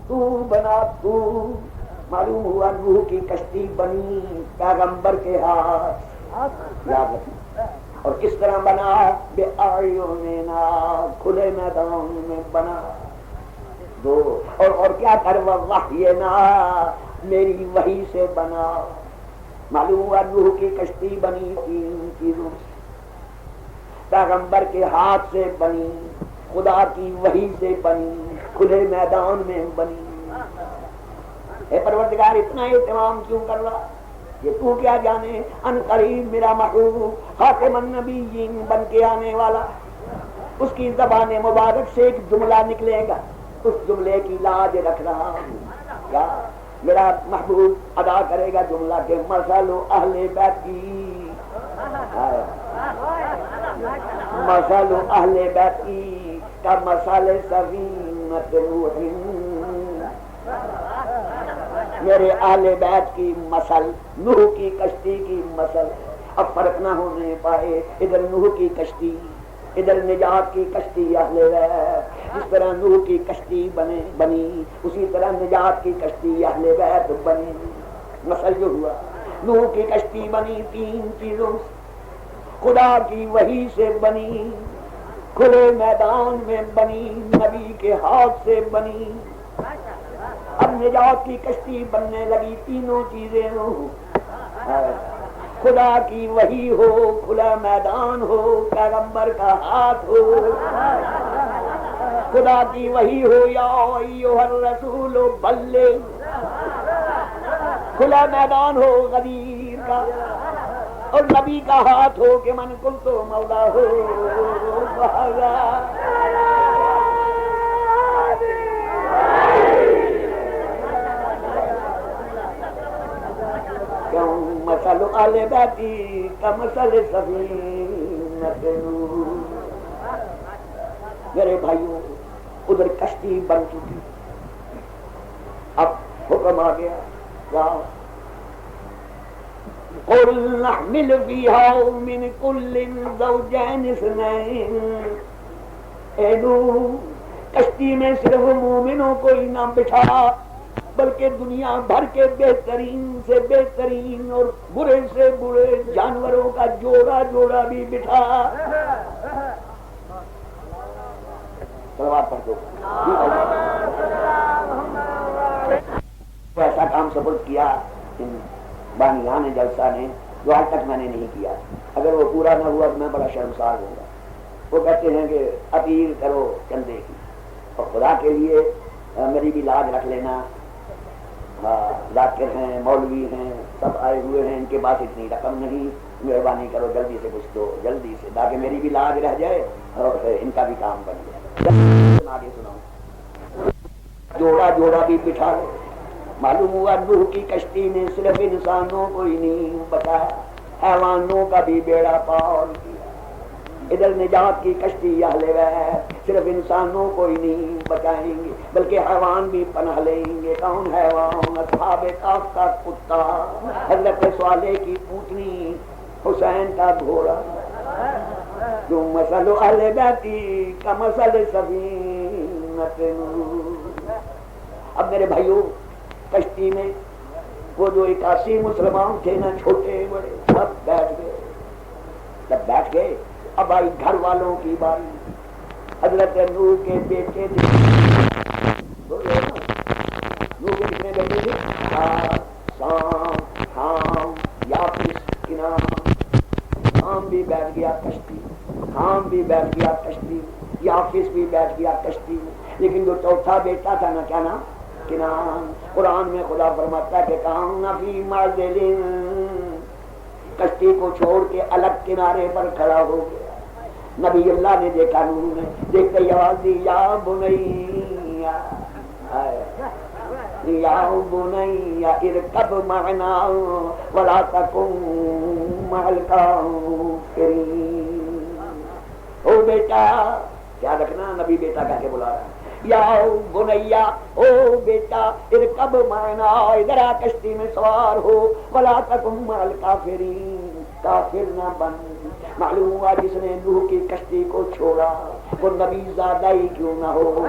تو بنا تو. معلوم ہوا نوح کی کشتی بنی پیغمبر کے ہاتھ. یاد رکھنا. اور کس طرح بنا؟ بے اعیننا، کھلے میدان میں بنا. دو اور کیا کر وحینا، میری وحی سے بنا. معلوم ہوا نوح کی کشتی بنی تین چیزوں سے. پیغمبر کے ہاتھ سے بنی، خدا کی وحی سے بنی، کھلے میدان میں بنی. اے پروردگار اتنا اہتمام کیوں کر رہا؟ یہ تو کیا جانے ان قریب میرا محبوب خاتم النبیین بن کے آنے والا، اس کی زبان مبارک سے ایک جملہ نکلے گا، اس جملے کی لاج رکھ رہا ہوں. کیا میرا محبوب ادا کرے گا جملہ کہ مثل اہل بیتی، مثل اہل بیتی کا مثل سفینۃ نوح. میرے اہل بیت کی مثل نوح کی کشتی کی مثل. اب فرق نہ ہونے پائے، ادھر نوح کی کشتی، ادھر نجات کی کشتی اہل بیت. اس طرح نوح کی کشتی بنی، اسی طرح نجات کی کشتی اہل بیت بنی. مثل جو ہوا، نوح کی کشتی بنی تین چیزوں سے. خدا کی وحی سے بنی، کھلے میدان میں بنی، نبی کے ہاتھ سے بنی. اب نجات کی کشتی بننے لگی تینوں چیزیں ہو، خدا کی وحی ہو، کھلا میدان ہو، پیغمبر کا ہاتھ ہو. خدا کی وحی ہو یا ایھا الرسول بلغ، کھلا میدان ہو غدیر کا، اور نبی کا ہاتھ ہو کہ من کنت مولا ہو. مثل اہل بیتی کمثل سفینۃ نوح. میرے بھائیوں ادھر کشتی بن چکی، اب حکم آ گیا کیا؟ قل نحمل فیہا من کل زوجین اثنین. اے نوح کشتی میں صرف مومنوں کو ہی نہ بٹھا، بلکہ دنیا بھر کے بہترین سے بہترین اور برے سے برے جانوروں کا جوڑا جوڑا بھی بٹھا. پڑھ دو. ایسا کام سپرد کیا ان بانیان جلسہ نے جو آج تک میں نے نہیں کیا. اگر وہ پورا نہ ہوا تو میں بڑا شرمسار ہوں گا. وہ کہتے ہیں کہ اپیل کرو چندے کی، اور خدا کے لیے میری بھی لاج رکھ لینا. ذاکر ہیں، مولوی ہیں، سب آئے ہوئے ہیں، ان کے پاس اتنی رقم نہیں، مہربانی کرو جلدی سے کچھ دو، جلدی سے، تاکہ میری بھی لاج رہ جائے اور ان کا بھی کام بن جائے. آگے سناؤ. جوڑا جوڑا بھی بٹھا لو. معلوم ہوا نوح کی کشتی نے صرف انسانوں کو ہی نہیں بچایا، حیوانوں کا بھی بیڑا پار کیا. ادھر نجات کی کشتی اہل بیت صرف انسانوں کو ہی نہیں بچائیں گے بلکہ حیوان بھی پناہ لیں گے. کون حیوان؟ اصحاب کہف کا کتا، حضرت صالح کی پوتنی، حسین کا گھوڑا. جو مثل اہل بیتی کا مثل سفینۃ نوح. اب میرے بھائیوں کشتی میں وہ جو 81 مسلمان تھے نا، چھوٹے بڑے، سب بیٹھ گئے. جب بیٹھ گئے اب آئی گھر والوں کی باری. حضرت نوح کے بیٹے تھے، نوح کے کتنے بیٹے تھے؟ سام، حام، یافس، کنعان. حام بھی بیٹھ گیا کشتی، حام بھی بیٹھ گیا کشتی، یافس بھی بیٹھ گیا کشتی. لیکن جو چوتھا بیٹا تھا نا، کیا نام؟ کنعان. قرآن میں خدا فرماتا ہے کہ کان فی معزل، کشتی کو چھوڑ کے الگ کنارے پر کھڑا ہو گیا. نبی اللہ نے دیکھا، نوح نے دیکھتے ہی آواز دی، یا بنیا، یا بنیا ارکب معنا ولا تکن مع الکافرین. او بیٹا، کیا رکھنا، نبی بیٹا کہہ کے بلا رہا ہے. یا بنیا، او بیٹا، ارکب معنا، ادھر آ کشتی میں سوار ہو، ولا تکن مع الکافرین، کافر نہ بن. معلوم ہوا جس نے نوح کی کشتی کو چھوڑا وہ نبی زادہ ہی کیوں نہ ہو.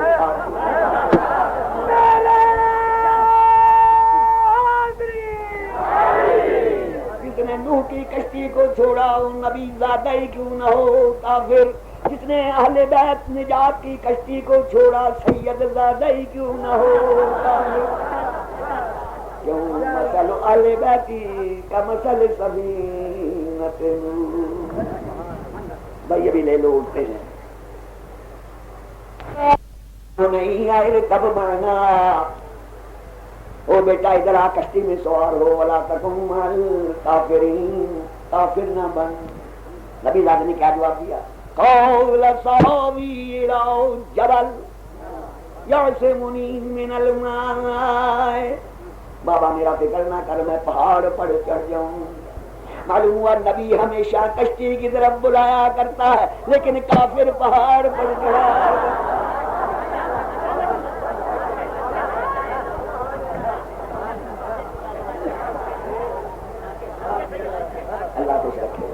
جاؤ نبی زادہ ہی کیوں نہ ہو کافر، جس نے اہل بیت نجات کی کشتی کو چھوڑا سید زادہ ہی کیوں نہ ہو کافر، کیوں مثل اہل بیتی کا مثل سفینۃ نوح۔ بھائی ابھی لے لو اٹھتے ہیں نہیں آئے کب مانا، او بیٹا ادھر آ کشتی میں سوار ہو، ولا تکن مال کافرین، کافر نہ بن۔ نبی زادہ نے کیا جواب دیا؟ قول صحابی الی جبل یعصمنی من الماء، بابا میرا فکر نہ کر میں پہاڑ پر چڑھ جاؤں۔ معلوم ہوا نبی ہمیشہ کشتی کی طرف بلایا کرتا ہے لیکن کافر پہاڑ پر چڑھا۔ اللہ خوش رکھے،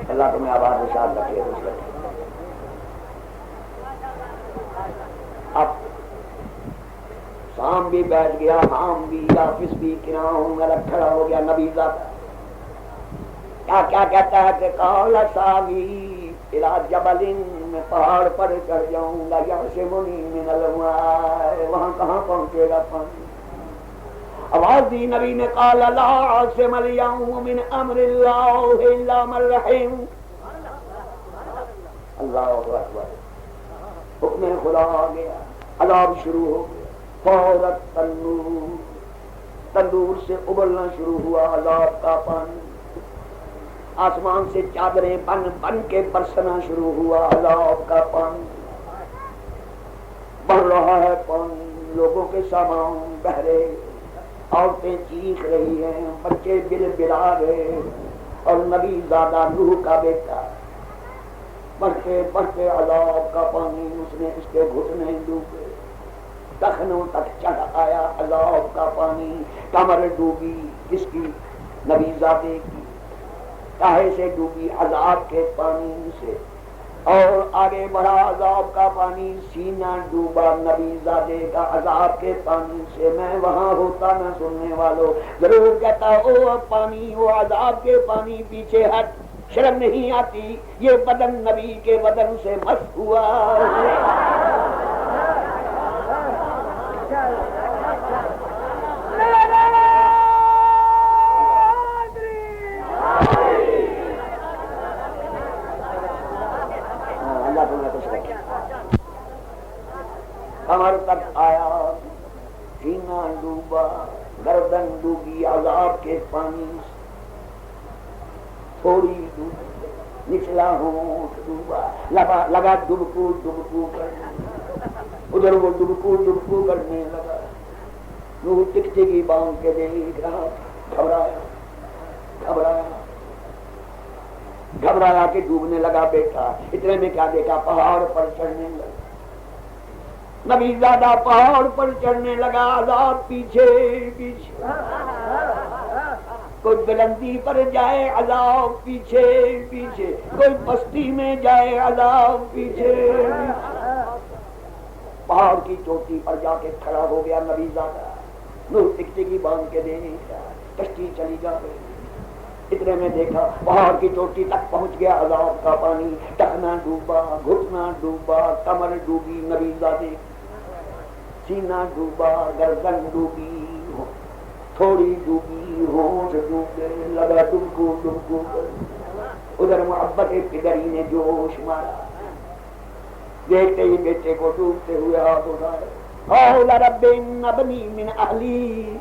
اللہ تمہیں آباد و شاد رکھے، خوش رکھے۔ اب شام بھی بیٹھ گیا، حام بھی، آفس بھی، کناؤں میں الگ کھڑا ہو گیا۔ نبی زادہ کیا کہتا ہے کہ قال ساوی الی جبل، میں پہاڑ پر چڑھ جاؤں گا، یعصمنی من الماء، وہاں کہاں پہنچے گا پانی؟ آواز دی نبی نے قال لا عاصم اليوم من امر اللہ الا من رحم۔ اللہ اکبر، حکم خدا آ گیا، عذاب شروع ہو گیا، فورت تندور سے ابلنا شروع ہوا عذاب کا پانی، آسمان سے چادریں بن بن کے برسنا شروع ہوا عذاب کا پانی، بڑھ رہا ہے پانی، لوگوں کے سامان بہہ رہے، عورتیں چیخ رہی ہیں، بچے بل بلا رہے، اور نبی زادہ نوح کا بیٹا بڑھتے بڑھتے عذاب کا پانی، اس نے اس کے گھٹنے ڈوبے، ٹخنوں تک چڑھ آیا عذاب کا پانی، کمر ڈوبی، کس کی؟ نبی زادے کی، کاہے سے ڈوبی؟ عذاب کے پانی سے، اور آگے بڑھا عذاب کا پانی، سینہ ڈوبا نبی زادے کا عذاب کے پانی سے۔ میں وہاں ہوتا نہ سننے والوں ضرور کہتا او پانی، وہ عذاب کے پانی، پیچھے ہٹ، شرم نہیں آتی؟ یہ بدن نبی کے بدن سے مس ہوا۔ کمر تک آیا، سینہ ڈوبا، گردن ڈوبی عذاب کے پانی سے، تھوڑی ڈوبی، نچلا ہونٹ ڈوبا، لگا ڈبکو ڈبکو کرنے، ادھر وہ ڈبکو ڈبکو کرنے لگا۔ نوح ٹکٹکی باندھ کے دیکھ رہا، گھبرایا گھبرایا گھبرایا کہ ڈوبنے لگا بیٹا۔ اتنے میں کیا دیکھا؟ پہاڑ پر چڑھنے لگا نبی زادہ، پہاڑ پر چڑھنے لگا، عذاب پیچھے پیچھے، کوئی بلندی پر جائے عذاب پیچھے پیچھے، کوئی بستی میں جائے عذاب پیچھے۔ پہاڑ کی چوٹی پر جا کے کھڑا ہو گیا نبی زادہ، نوح ٹکٹکی باندھ کے دیکھ رہا، کشتی چلی جا رہی۔ اتنے میں دیکھا پہاڑ کی چوٹی تک پہنچ گیا عذاب کا پانی، ٹخنا ڈوبا، گھٹنا ڈوبا، کمر ڈوبی نبی زادے، سینہ ڈوبا، گردن ڈوبی، تھوڑی ڈوبی، ہونٹ ڈوبے، لگا ڈبکو ڈبکو کر۔ ادھر محبت پدری نے جوش مارا، دیکھتے ہی بیٹے کو ڈوبتے ہوئے ہاتھ اٹھائے، قال رب ان ابنی من اہلی،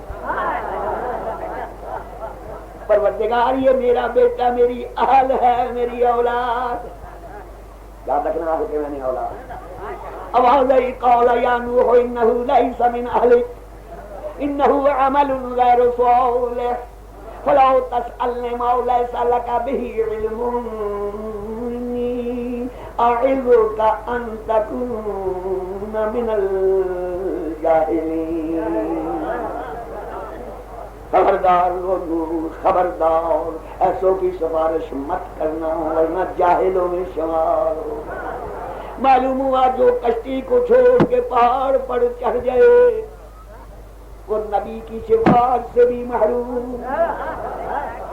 پروردگار یہ میرا بیٹا میری اہل ہے، میری اولاد، یاد رکھنا ہے کہ میں نے اولاد۔ آواز آئی قال یا نوح انه ليس من اهلك انه عمل غیر صالح فلا تسألنی ما ليس لك به علم انی اعظک ان تکون من الجاہلین۔ خبردار نوح، خبردار ایسوں کی سفارش مت کرنا ورنہ جاہلوں میں شمار ہو۔ معلوم ہوا جو کشتی کو چھوڑ کے پہاڑ پر چڑھ گئے وہ نبی کی شفاعت سے بھی محروم،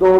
2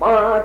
5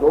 2,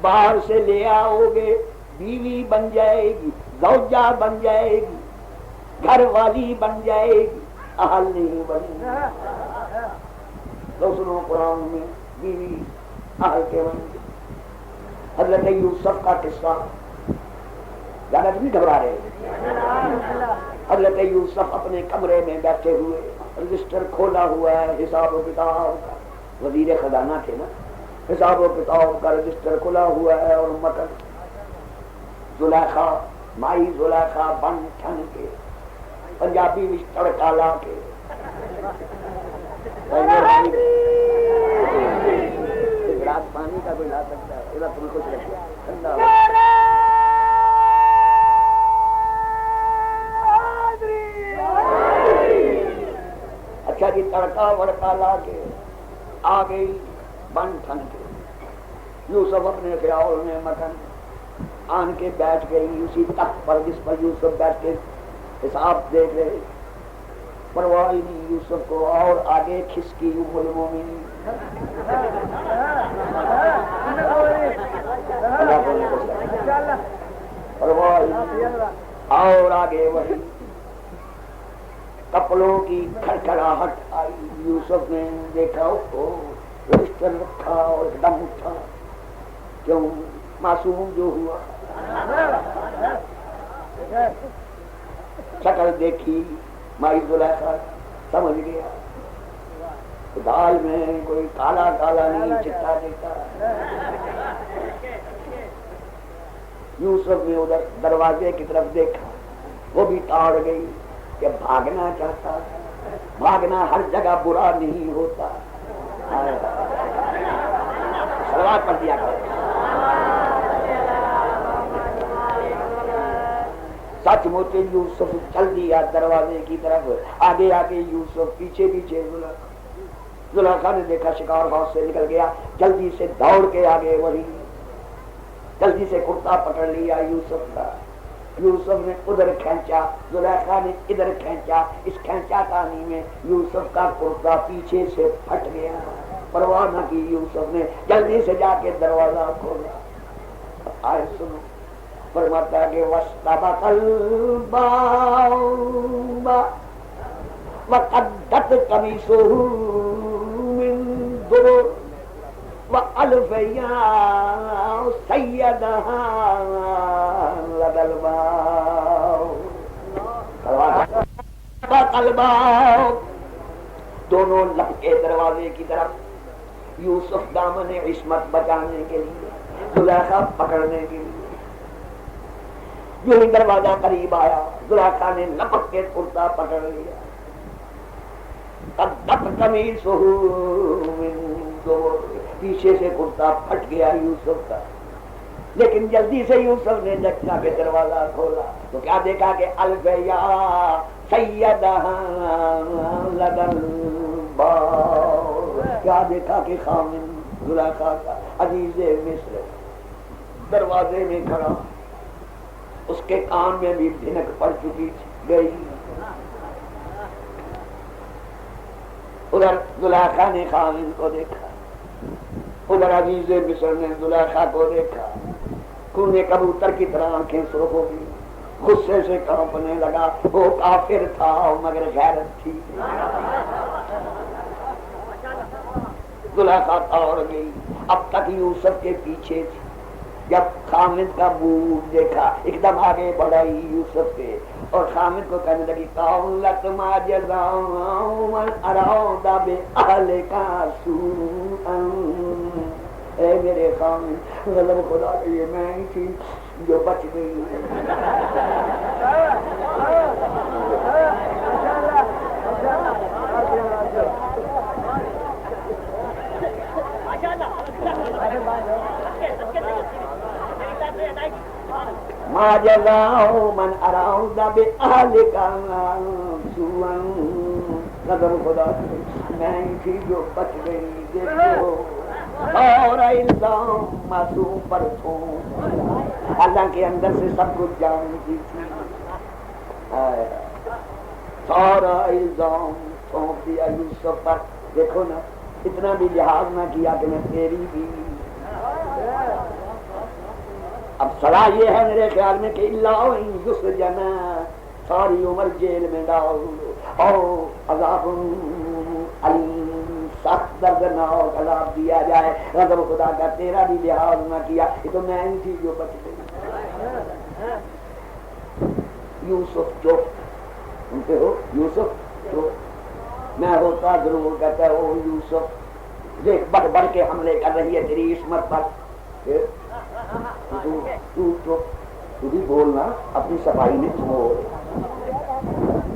باہر سے لے آؤ گے بیوی بن جائے گی، زوجہ بن جائے گی، گھر والی بن جائے گی، اہل نہیں بنی۔ دوسروں قرآن میں بیوی اہل کے بن گئی۔ حضرت یوسف کا قصہ زیادہ نہیں گھبرا رہے۔ حضرت یوسف اپنے کمرے میں بیٹھے ہوئے، رجسٹر کھولا ہوا ہے حساب و کتاب کا، وزیر خزانہ تھے نا، حساب و کتاب کا رجسٹر کھلا ہوا ہے، اور مکر زلیخا مائی زلیخا بن ٹھن کے پنجابی میں تڑکا لا کے گلاس پانی کا کوئی لا سکتا ہے، تم خوش رکھے ٹھنڈا اچھا جی، تڑکا وڑکا لا کے آ گئی بن ٹھن کے۔ یوسف اپنے خیال میں مکن آن کے بیٹھ گئی اسی تخت پر جس پر یوسف بیٹھ کے حساب دیکھ رہے، پرواہ نہیں یوسف کو، اور آگے کھسکی ام المومنین پرواہ نہیں، اور آگے وہی کپڑوں کی کھڑکھڑاہٹ آئی۔ یوسف نے دیکھا رجسٹر رکھا اور ایک دم اٹھا، کیوں معصوم جو ہوا، شکل دیکھی مائی زلیخا، سمجھ گیا دال میں کوئی کالا کالا نہیں، چٹا چٹا۔ یوسف نے ادھر دروازے کی طرف دیکھا، وہ بھی ٹاڑ گئی کہ بھاگنا چاہتا، بھاگنا ہر جگہ برا نہیں ہوتا۔ سلوات پڑھ دیا کرو۔ سچ مچ یوسف چل دیا دروازے کی طرف، آگے آگے یوسف، پیچھے پیچھے زلیخا۔ زلیخا نے دیکھا شکار ہاؤس سے نکل گیا، جلدی سے دوڑ کے آگے وہی، جلدی سے کرتا پکڑ لیا یوسف کا۔ یوسف نے ادھر کھینچا، زلیخا نے ادھر کھینچا، اس کھینچا کہانی میں یوسف کا کرتا پیچھے سے پھٹ گیا، پرواہ نہ کی یوسف نے، جلدی سے جا کے دروازہ کھولا۔ آئے سنو، فرماتا کہ وَاسْتَبَقَ الْبَابَ وَقَدَّتْ قَمِيصُهُ مِنْ دُبُرٍ وَأَلْفَ يَا سَيَّدَهَا لَدَى الْبَابِ۔ دونوں لپکے دروازے کی طرف، یوسف دامن عصمت بچانے کے لیے، زلیخا پکڑنے کے لیے۔ جو ہی دروازہ قریب آیا، زلیخا نے لپک کے کرتا پکڑ لیا۔ قدت قمیصہ من دبر، پیچھے سے کرتا پھٹ گیا یوسف کا، لیکن جلدی سے یوسف نے جا کے دروازہ کھولا تو کیا دیکھا کہ الف یا سیدہا لدى الباب، کیا دیکھا کہ خامن زلیخا کا عزیز مصر دروازے میں کھڑا، اس کے کان میں بھی بھنک پڑ چکی گئی۔ ادھر زلیخا نے خامن کو دیکھا، ادھر عزیز مصر نے زلیخا کو دیکھا، خون کبوتر کی طرح آنکھیں سرخ ہو گئی، غصے سے کانپنے لگا۔ وہ کافر تھا مگر غیرت تھی۔ زلیخا توڑ گئی، اب تک یوسف کے پیچھے تھی، جب خامد کا منہ دیکھا ایک دم آگے بڑھائی یوسف کے، اور خامد کو کہنے لگی قولت ما جزاء من اراد باہلک سوءا، اے میرے خامد، غضب خدا کے لیے میں ہی تھی جو بچ گئی۔ ما جزاء من اراد باہلک سوءا، غضب خدا کے میں ہی تھی جو بچ گئی۔ دیکھو اور الزام معصوم پر تھو، حالانکہ اندر سے سب کچھ جانتی تھی، سارا الزام سونپ دیا یوسف پر۔ دیکھو نا، اتنا بھی لحاظ نہ کیا کہ میں تیری بھی، اب صلاح یہ ہے میرے خیال میں کہ اللہ یسجن، ساری عمر جیل میں ڈال اور عذاب علیم، سخت دردناک عذاب دیا جائے، غضب خدا کا تیرا بھی لحاظ نہ کیا، یہ تو میں ہی تھی جو بچ گئی۔ یوسف جو سنتے ہو، یوسف جو میں ہوتا ضرور کہتا ہے او یوسف، دیکھ بڑھ بڑھ کے حملے کر رہی ہے تیری عصمت پر، تو بھی بولنا اپنی صفائی میں چھوڑ۔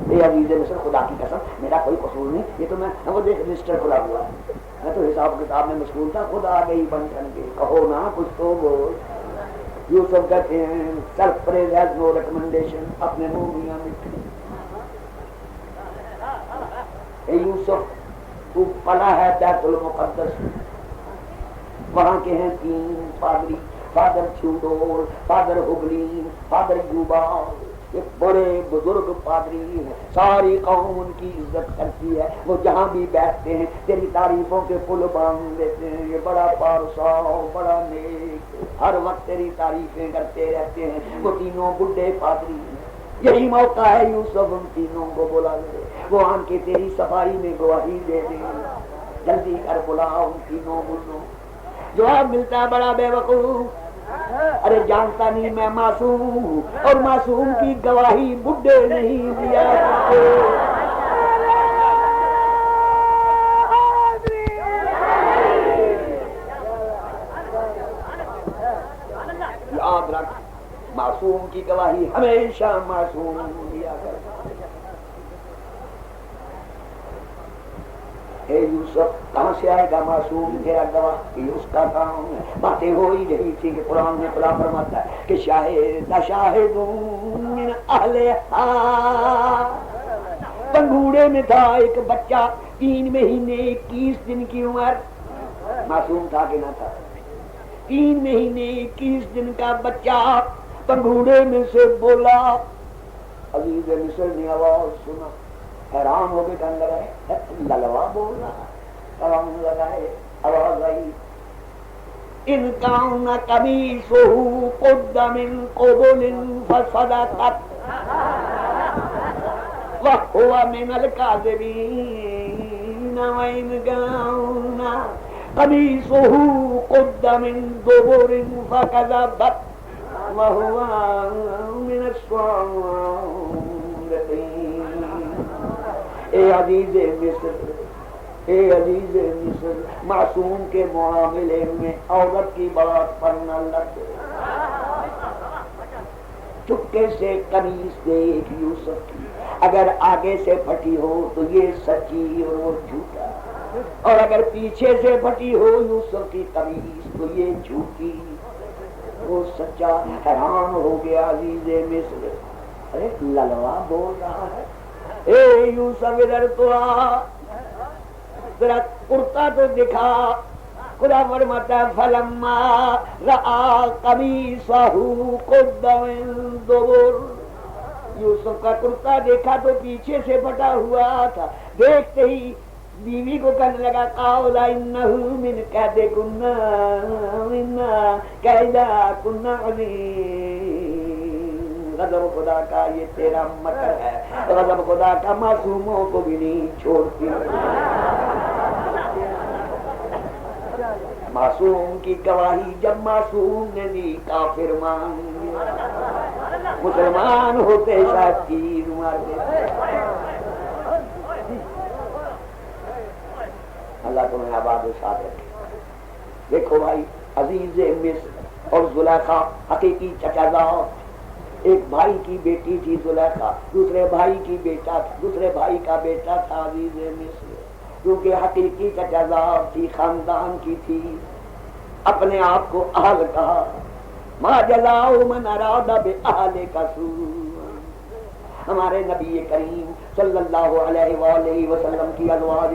اے عزیز مصر، خدا کی قسم میرا کوئی قصور نہیں، یہ تو میں وہ دیکھ رجسٹر کھلا ہوا ہے، میں تو حساب کتاب میں مشغول تھا، خود آ گئی بن کر کے، کہو نا کچھ تو بول۔ یوسف کہتے ہیں سرپریز ہیز نو ریکمنڈیشن، اپنے منہ میاں مٹھی۔ اے یوسف تو پڑا ہے بیت المقدس، وہاں کے ہیں 3 پادری، فادر تھیوڈور، فادر ہوگلی، فادر یوبا، یہ بڑے بزرگ پادری ہیں، ساری قوم ان کی عزت کرتی ہے، وہ جہاں بھی بیٹھتے ہیں تیری تعریفوں کے پل باندھ دیتے ہیں، یہ بڑا پارسا بڑا نیک، ہر وقت تیری تعریفیں کرتے رہتے ہیں، وہ تینوں بڈھے پادری ہیں۔ یہی موقع ہے یوسف ان تینوں کو بلا دے، وہ آن کے تیری صفائی میں گواہی دے دیں، جلدی کر بلا ان تینوں بڈھوں۔ جواب ملتا ہے بڑا بے وقوف، ارے جانتا نہیں میں معصوم ہوں، اور معصوم کی گواہی بڈھے نہیں دیا کرتے۔ یاد رکھ، معصوم کی گواہی ہمیشہ معصوم دیا کرتا۔ اے یوسف کہاں سے آئے گا معصوم تیرا گواہ؟ یہ اس کا کام ہے۔ باتیں ہو ہی رہی تھی کہ قرآن میں خدا فرماتا ہے کہ شاہد من اہلہا، پنگوڑے میں تھا ایک بچہ 3 مہینے 21 دن کی عمر، معصوم تھا کہ نہ تھا؟ 3 مہینے 21 دن کا بچہ پنگوڑے میں سے بولا، عزیز مصر نے آواز سنا، حیران ہو کے کہنے لگا للوا بول رہا، کلام لگائے، آواز آئی ان کان قمیصہ قد من قبل فصدقت وهو من الكاذبین وان کان قمیصہ قد من دبر فکذبت وهو من الصادقین۔ اے عزیز مصر، اے عزیز مصر، معصوم کے معاملے میں عورت کی بات پر نہ لگے، چپکے سے قمیص دیکھ یوسف کی، اگر آگے سے پھٹی ہو تو یہ سچی اور وہ جھوٹا، اور اگر پیچھے سے پھٹی ہو یوسف کی قمیص تو یہ جھوٹی وہ سچا۔ حیران ہو گیا عزیز مصر، ارے للوا بول رہا ہے، اے یوسف ادھر تو آ، ذرا کرتا تو دکھا۔ خدا فرماتا ہے فلما رأى قمیصہ قد من دبر، یوسف کا کرتا دیکھا تو پیچھے سے پھٹا ہوا تھا، دیکھتے ہی بیوی کو کہنے لگا قال انہ من کیدکن ان کیدکن عظیم۔ غضب خدا کا یہ تیرا مکر ہے، غضب خدا کا معصوموں کو بھی نہیں چھوڑتی۔ معصوم کی گواہی جب معصوم نے دی کافر مان لیا، مسلمان ہوتے شاید تیر مار دیتے۔ اللہ تمہیں آباد و شاد رکھے۔ دیکھو بھائی، عزیز مصر اور زلیخا حقیقی چچا زاد، ایک بھائی کی بیٹی تھی زلیخا، دوسرے بھائی کی بیٹا تھا، دوسرے بھائی کا بیٹا تھا عزیز مصر، کیونکہ حقیقی چچا زاد تھی، خاندان کی تھی، اپنے آپ کو اہل کہا۔ ما جزاء من اراد باہلک سوءا، ہمارے نبی کریم صلی اللہ علیہ وآلہ وسلم کی ازواج،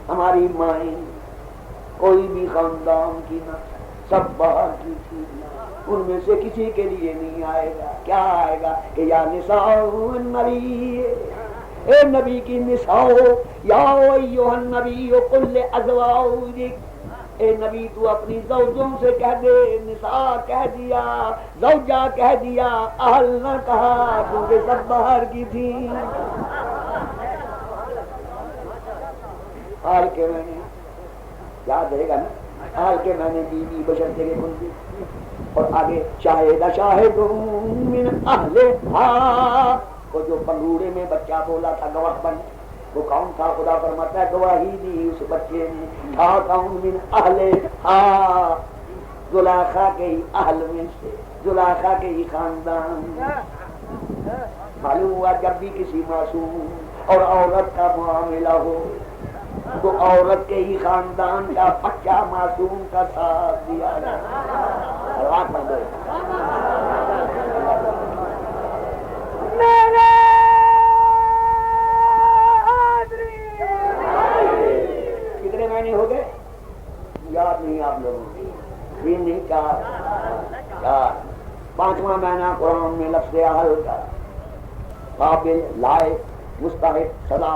ہماری مائیں کوئی بھی خاندان کی نہ، سب باہر کی تھی، ان میں سے کسی کے لیے نہیں آئے گا۔ کیا آئے گا کہ یا نساء النبی، اے نبی کی نساء، یا ایھا النبی قل لازواجک، اے نبی تو اپنی زوجوں سے کہہ دے، نساء کہہ دیا، زوجہ کہہ دیا، اہل نہ کہا کیونکہ سب باہر کی تھی. حال کے میں نے یاد رہے گا نا، حال کے میں نے بیوی بشر کے کنتی. اور آگے شاہد شاہد من اہلہا، وہ جو پنگوڑے میں بچہ بولا تھا گواہ بن، وہ کون تھا؟ خدا فرماتا ہے گواہی دی اس بچے نے. تھا کون؟ من اہلہا، زلیخا کے ہی اہل میں سے، زلیخا کے ہی خاندان. معلوم ہوا جب بھی کسی معصوم اور عورت کا معاملہ ہو تو عورت کے ہی خاندان کا بچہ معصوم کا ساتھ دیا جائے. کتنے مہینے ہو گئے یاد نہیں آپ لوگوں کو؟ تین نہیں، چار. پانچواں مہینہ قرآن میں لفظ اہل کا، قابل، لائق، مستحق، سزا